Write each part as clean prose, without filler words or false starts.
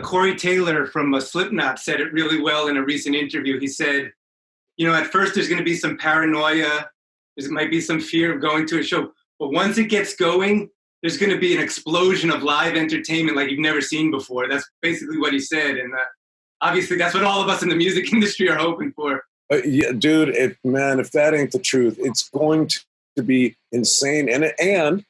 Corey Taylor from Slipknot said it really well in a recent interview. He said, at first there's going to be some paranoia. There might be some fear of going to a show. But once it gets going, there's going to be an explosion of live entertainment like you've never seen before. That's basically what he said. And obviously that's what all of us in the music industry are hoping for. Yeah, dude, if that ain't the truth, it's going to be insane. And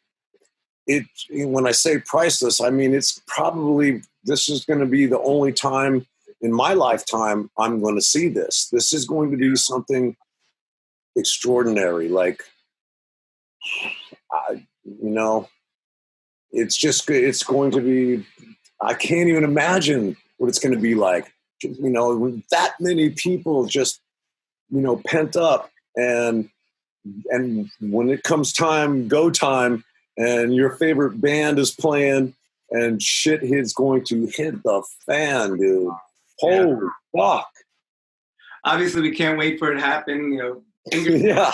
it, when I say priceless, I mean, it's probably, this is going to be the only time in my lifetime I'm going to see this. This is going to be something extraordinary. Like, it's going to be, I can't even imagine what it's going to be like, with that many people just, pent up, and when it comes go time, and your favorite band is playing, and shit is going to hit the fan, dude. Holy fuck. Obviously, we can't wait for it to happen. Yeah.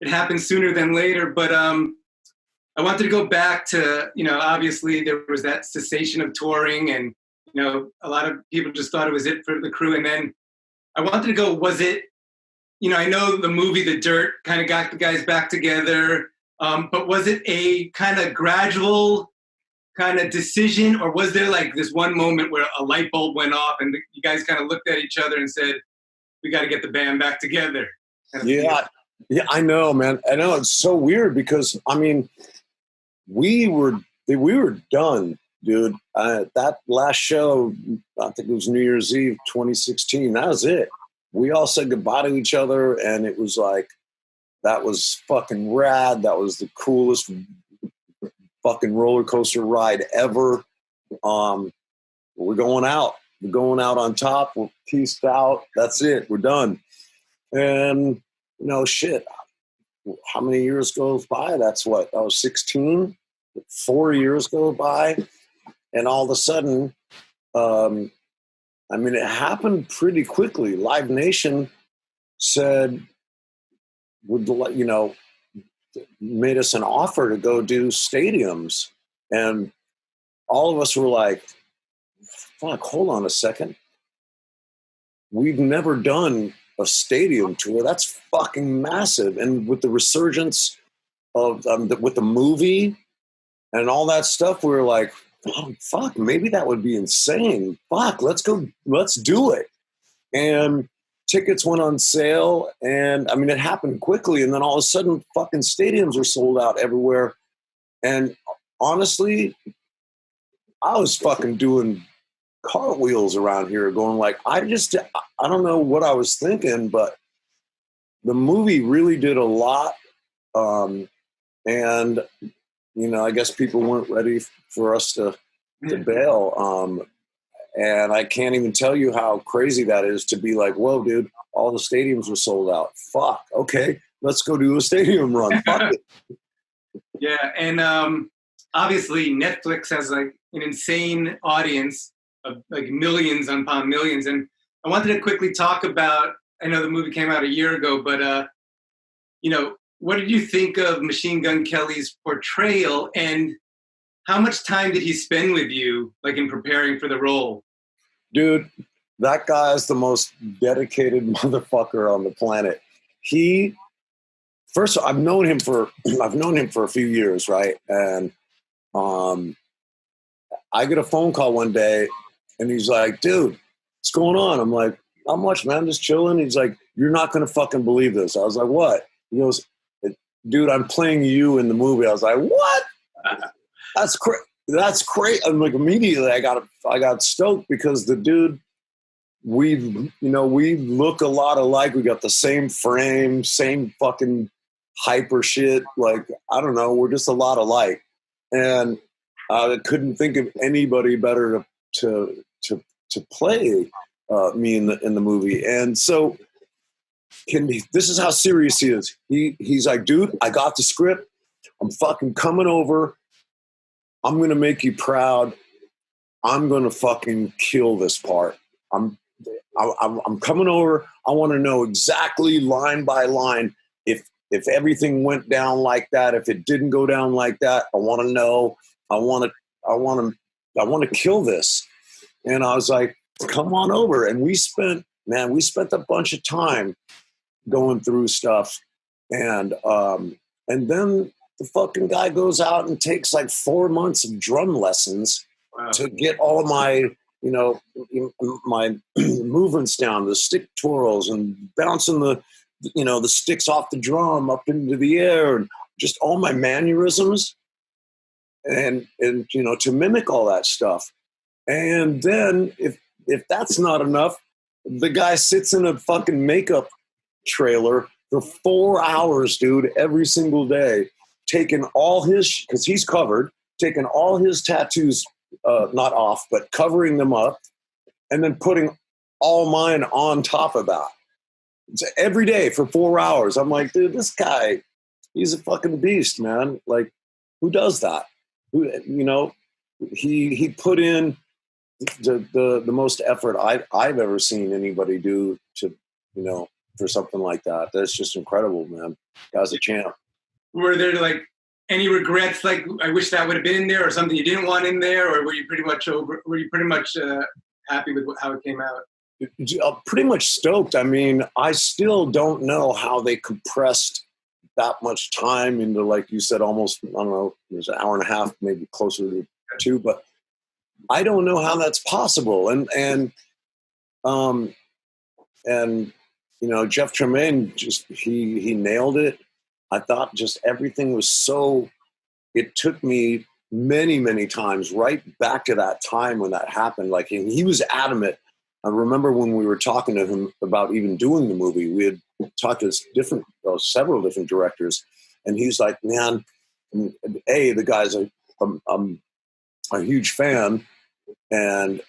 It happens sooner than later. But I wanted to go back to, obviously there was that cessation of touring, and, a lot of people just thought it was it for the Crüe. And then I wanted to go, was it, I know the movie The Dirt kind of got the guys back together, but was it a kind of gradual kind of decision, or was there like this one moment where a light bulb went off and you guys kind of looked at each other and said, we got to get the band back together? Yeah, I know, man. I know, it's so weird because, I mean, we were done, dude. That last show, I think it was New Year's Eve 2016, that was it. We all said goodbye to each other, and it was like, that was fucking rad. That was the coolest fucking roller coaster ride ever. We're going out. We're going out on top. We're peaced out. That's it. We're done. And, shit. How many years goes by? That's what? I was 16. 4 years go by. And all of a sudden, it happened pretty quickly. Live Nation said, made us an offer to go do stadiums. And all of us were like, fuck, hold on a second. We've never done a stadium tour. That's fucking massive. And with the resurgence of, with the movie and all that stuff, we were like, oh, fuck, maybe that would be insane. Fuck, let's go, let's do it. And tickets went on sale, and it happened quickly. And then all of a sudden, fucking stadiums were sold out everywhere. And honestly, I was fucking doing cartwheels around here going like, I don't know what I was thinking, but the movie really did a lot. And, I guess people weren't ready for us to bail. And I can't even tell you how crazy that is to be like, whoa, dude, all the stadiums were sold out. Fuck. Okay, let's go do a stadium run. Fuck it. Yeah, and obviously Netflix has like an insane audience of like millions upon millions. And I wanted to quickly talk about, I know the movie came out a year ago, but, what did you think of Machine Gun Kelly's portrayal, and how much time did he spend with you, like in preparing for the role? Dude, that guy is the most dedicated motherfucker on the planet. First of all, I've known him for a few years, right? And I get a phone call one day, and he's like, dude, what's going on? I'm like, not much, man, just chilling. He's like, you're not going to fucking believe this. I was like, what? He goes, dude, I'm playing you in the movie. I was like, what? That's great. That's great. I'm like, immediately I got stoked because the dude, we look a lot alike. We got the same frame, same fucking hyper shit. Like, I don't know. We're just a lot alike. And I couldn't think of anybody better to play me in the movie. And so this is how serious he is. He's like, dude, I got the script. I'm fucking coming over. I'm going to make you proud. I'm going to fucking kill this part. I'm coming over. I want to know exactly line by line if everything went down like that, if it didn't go down like that. I want to know. I want to kill this. And I was like, come on over. And we spent a bunch of time going through stuff. And then the fucking guy goes out and takes like 4 months of drum lessons to get all my, my movements down, the stick twirls and bouncing the sticks off the drum up into the air and just all my mannerisms and to mimic all that stuff. And then if that's not enough, the guy sits in a fucking makeup trailer for 4 hours, dude, every single day, taking all his, because he's covered, taking all his tattoos, not off, but covering them up, and then putting all mine on top of that. It's every day for 4 hours. I'm like, dude, this guy, he's a fucking beast, man. Like, who does that? Who, he put in the most effort I've ever seen anybody do to, for something like that. That's just incredible, man. Guy's a champ. Were there like any regrets? Like, I wish that would have been in there, or something you didn't want in there, or were you pretty much happy with how it came out? Pretty much stoked. I mean, I still don't know how they compressed that much time into, like you said, almost, I don't know, there's an hour and a half, maybe closer to 2, but I don't know how that's possible. And Jeff Tremaine just, he nailed it. I thought just everything was so, it took me many, many times right back to that time when that happened. Like, he was adamant. I remember when we were talking to him about even doing the movie, we had talked to several different directors, and he's like, man, the guy's a huge fan, and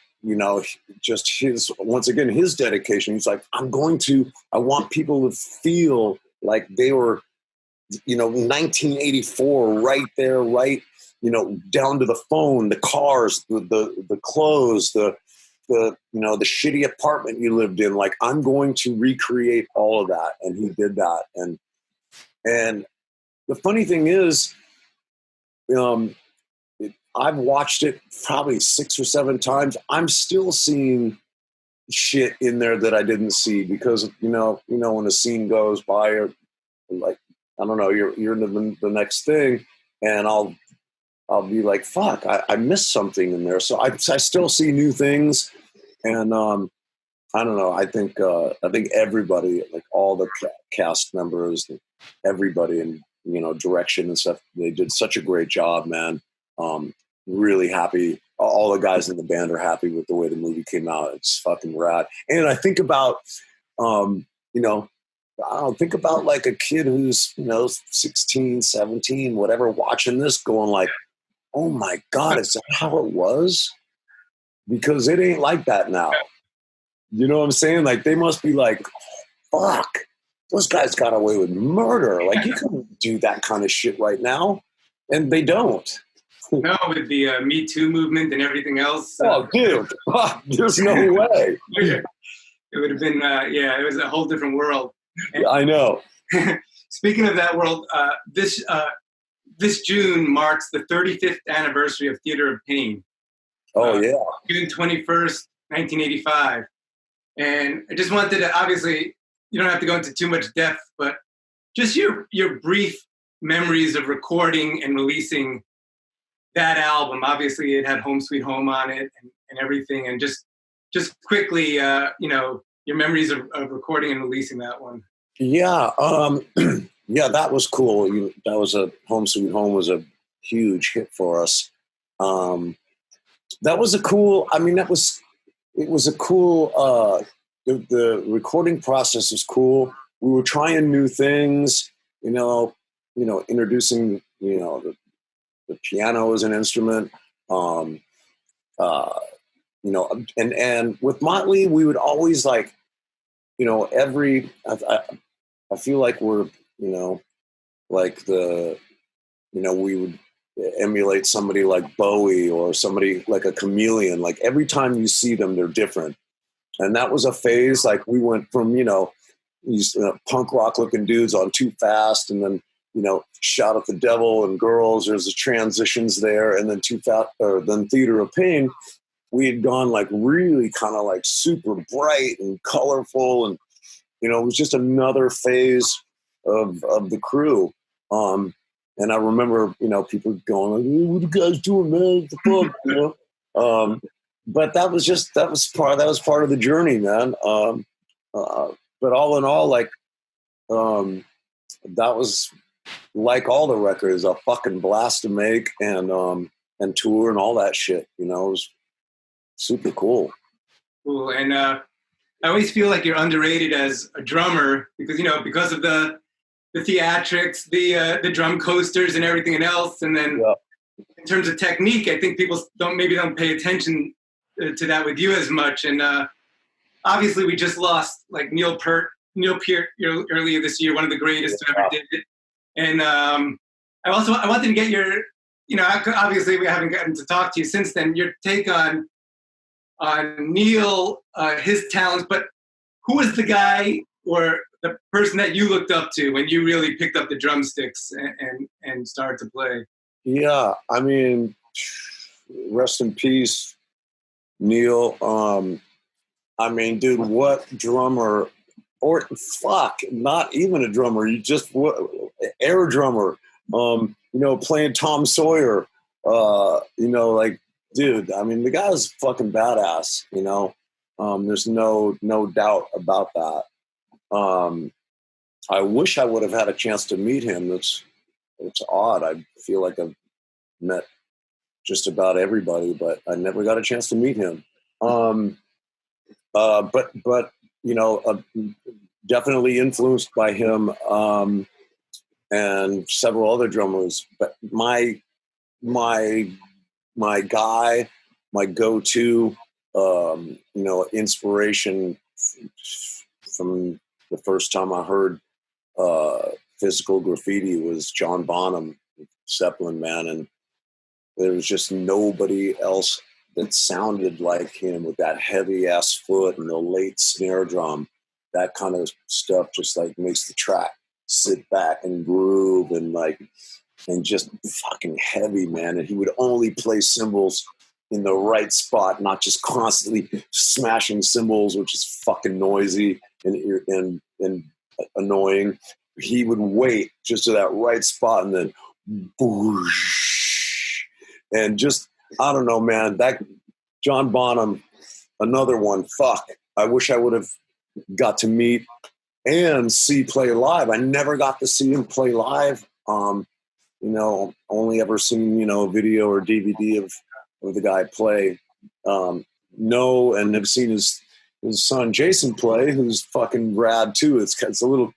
just once again his dedication. He's like, I want people to feel like they were 1984 right there, right, down to the phone, the cars, the clothes, the shitty apartment you lived in. Like, I'm going to recreate all of that. And he did that. And the funny thing is, I've watched it probably 6 or 7 times. I'm still seeing shit in there that I didn't see because, when a scene goes by, or like, I don't know, you're into the next thing, and I'll be like, fuck, I missed something in there. So I still see new things. And I don't know. I think everybody, like all the cast members, everybody, and direction and stuff, they did such a great job, man. Really happy. All the guys in the band are happy with the way the movie came out. It's fucking rad. And I think about, think about like a kid who's 16, 17, whatever, watching this, going like, oh my God, is that how it was? Because it ain't like that now. You know what I'm saying? Like, they must be like, fuck, those guys got away with murder. Like, you couldn't do that kind of shit right now. And they don't. No, with the Me Too movement and everything else. Oh, dude, there's no way. It would have been, it was a whole different world. I know. Speaking of that world, this June marks the 35th anniversary of Theater of Pain. Oh, yeah. June 21st, 1985. And I just wanted to, obviously, you don't have to go into too much depth, but just your brief memories of recording and releasing that album. Obviously, it had Home Sweet Home on it and everything. And just quickly, your memories of recording and releasing that one. Yeah. Yeah, that was cool. That was Home Sweet Home was a huge hit for us. That was a cool, it was a cool, the recording process was cool. We were trying new things, introducing, the piano as an instrument, and with Mötley, we would always like, I feel like we're, we would emulate somebody like Bowie or somebody like a Chameleon. Like, every time you see them, they're different. And that was a phase. Like, we went from, these punk rock looking dudes on Too Fast, and then, Shout at the Devil and Girls. There's the transitions there. And then then Theater of Pain. we had gone like really kind of like super bright and colorful, and you know, it was just another phase of the Crüe. And I remember, you know, people going like, hey, "What are you guys doing, man? What the fuck?" You know? But that was part of the journey, man. But all in all, like that was like all the records, a fucking blast to make and tour and all that shit. You know, it was super cool. Cool. And I always feel like you're underrated as a drummer because, you know, because of the theatrics, the drum coasters and everything else. And then in terms of technique, I think people don't pay attention to that with you as much. And obviously we just lost like Neil Peart earlier this year, one of the greatest who ever did it. And I wanted to get your, you know, obviously we haven't gotten to talk to you since then, your take on Neil, his talents, but who was the guy or the person that you looked up to when you really picked up the drumsticks and started to play? Yeah, I mean, rest in peace, Neil. I mean, dude, what drummer, or fuck, not even a drummer, you just, air drummer, you know, playing Tom Sawyer, you know, like, dude, I mean, the guy was fucking badass, you know. There's no doubt about that. I wish I would have had a chance to meet him. It's odd. I feel like I've met just about everybody, but I never got a chance to meet him. But you know, definitely influenced by him and several other drummers. But my guy, my go-to, you know, inspiration from the first time I heard Physical Graffiti was John Bonham, Zeppelin, man. And there was just nobody else that sounded like him with that heavy ass foot and the late snare drum. That kind of stuff just like makes the track sit back and groove and like, and just fucking heavy, man. And he would only play cymbals in the right spot, not just constantly smashing cymbals, which is fucking noisy and annoying. He would wait just to that right spot and then boosh, and just, I don't know, man, that John Bonham, another one, fuck. I wish I would have got to meet and see play live. I never got to see him play live. You know, only ever seen, you know, a video or DVD of the guy play. And have seen his son Jason play, who's fucking rad too. It's a little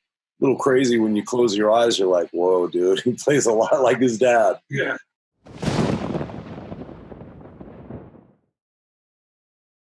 crazy when you close your eyes. You're like, whoa, dude, he plays a lot like his dad. Yeah.